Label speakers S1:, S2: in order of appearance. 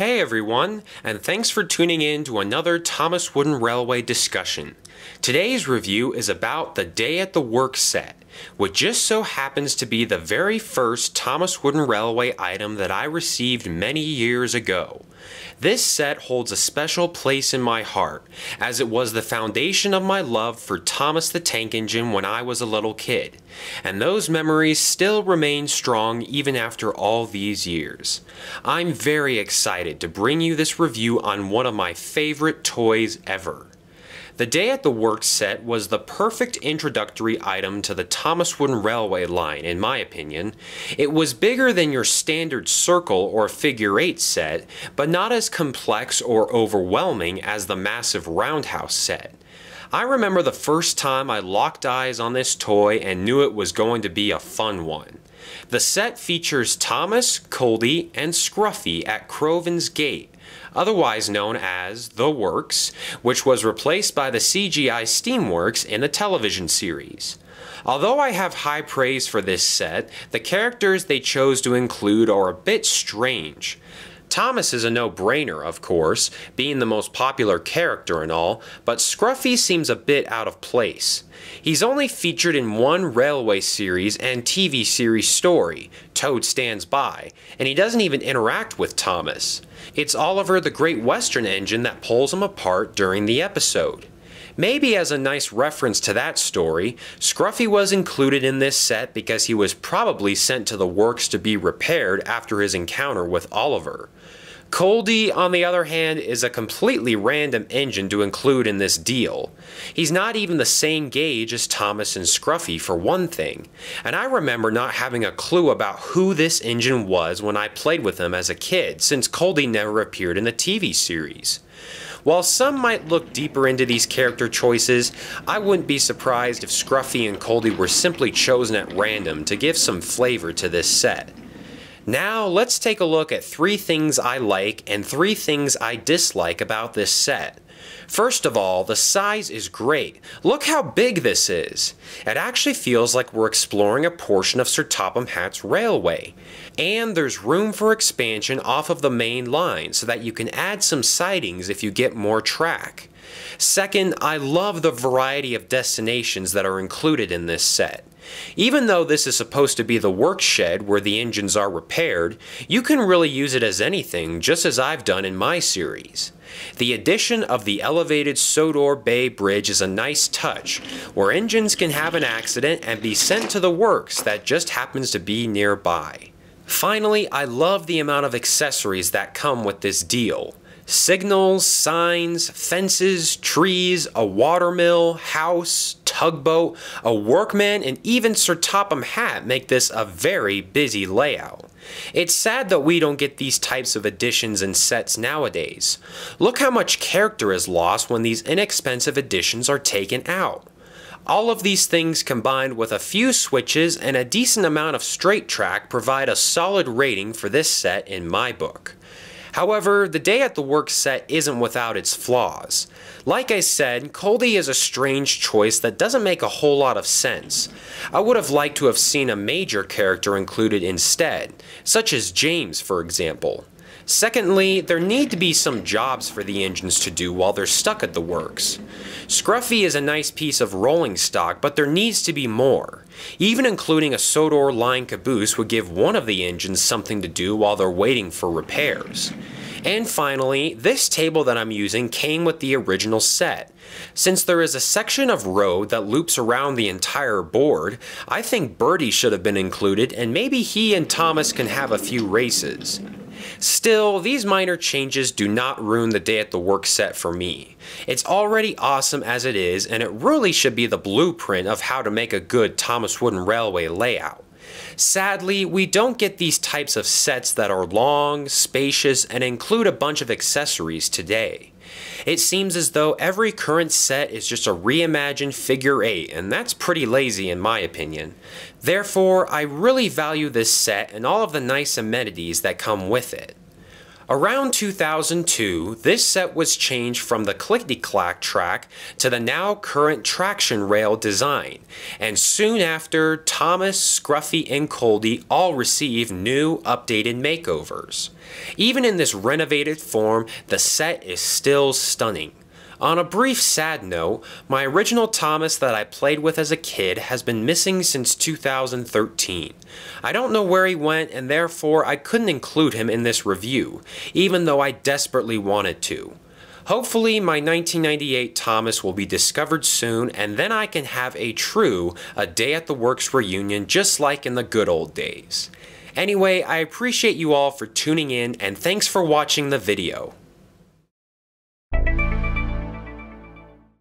S1: Hey everyone, and thanks for tuning in to another Thomas Wooden Railway discussion. Today's review is about the Day at the Works set, which just so happens to be the very first Thomas Wooden Railway item that I received many years ago. This set holds a special place in my heart, as it was the foundation of my love for Thomas the Tank Engine when I was a little kid, and those memories still remain strong even after all these years. I'm very excited to bring you this review on one of my favorite toys ever. The Day at the Works set was the perfect introductory item to the Thomas Wooden Railway line, in my opinion. It was bigger than your standard circle or figure 8 set, but not as complex or overwhelming as the massive roundhouse set. I remember the first time I locked eyes on this toy and knew it was going to be a fun one. The set features Thomas, Coldy, and S.C.Ruffey at Croven's Gate, otherwise known as The Works, which was replaced by the CGI Steamworks in the television series. Although I have high praise for this set, the characters they chose to include are a bit strange. Thomas is a no-brainer, of course, being the most popular character and all, but S.C.Ruffey seems a bit out of place. He's only featured in one railway series and TV series story, Toad Stands By, and he doesn't even interact with Thomas. It's Oliver the Great Western Engine that pulls him apart during the episode. Maybe as a nice reference to that story, S.C.Ruffey was included in this set because he was probably sent to the works to be repaired after his encounter with Oliver. Coldy, on the other hand, is a completely random engine to include in this deal. He's not even the same gauge as Thomas and S.C.Ruffey for one thing, and I remember not having a clue about who this engine was when I played with him as a kid, since Coldy never appeared in the TV series. While some might look deeper into these character choices, I wouldn't be surprised if S.C.Ruffey and Coldy were simply chosen at random to give some flavor to this set. Now let's take a look at 3 things I like and 3 things I dislike about this set. First of all, the size is great. Look how big this is. It actually feels like we're exploring a portion of Sir Topham Hatt's railway. And there's room for expansion off of the main line so that you can add some sidings if you get more track. Second, I love the variety of destinations that are included in this set. Even though this is supposed to be the work shed where the engines are repaired, you can really use it as anything, just as I've done in my series. The addition of the elevated Sodor Bay Bridge is a nice touch, where engines can have an accident and be sent to the works that just happens to be nearby. Finally, I love the amount of accessories that come with this deal. Signals, signs, fences, trees, a watermill, house, tugboat, a workman, and even Sir Topham Hatt make this a very busy layout. It's sad that we don't get these types of additions and sets nowadays. Look how much character is lost when these inexpensive additions are taken out. All of these things combined with a few switches and a decent amount of straight track provide a solid rating for this set in my book. However, the Day at the Works set isn't without its flaws. Like I said, Coldy is a strange choice that doesn't make a whole lot of sense. I would have liked to have seen a major character included instead, such as James, for example. Secondly, there need to be some jobs for the engines to do while they're stuck at the works. S.C.Ruffey is a nice piece of rolling stock, but there needs to be more. Even including a Sodor line caboose would give one of the engines something to do while they're waiting for repairs. And finally, this table that I'm using came with the original set. Since there is a section of road that loops around the entire board, I think Bertie should have been included, and maybe he and Thomas can have a few races. Still, these minor changes do not ruin the Day at the Works set for me. It's already awesome as it is, and it really should be the blueprint of how to make a good Thomas Wooden Railway layout. Sadly, we don't get these types of sets that are long, spacious, and include a bunch of accessories today. It seems as though every current set is just a reimagined figure 8, and that's pretty lazy in my opinion. Therefore, I really value this set and all of the nice amenities that come with it. Around 2002, this set was changed from the clickety-clack track to the now current traction rail design, and soon after, Thomas, Scruffey, and Coldy all received new, updated makeovers. Even in this renovated form, the set is still stunning. On a brief sad note, my original Thomas that I played with as a kid has been missing since 2013. I don't know where he went, and therefore I couldn't include him in this review, even though I desperately wanted to. Hopefully my 1998 Thomas will be discovered soon, and then I can have a true A Day at the Works reunion just like in the good old days. Anyway, I appreciate you all for tuning in, and thanks for watching the video.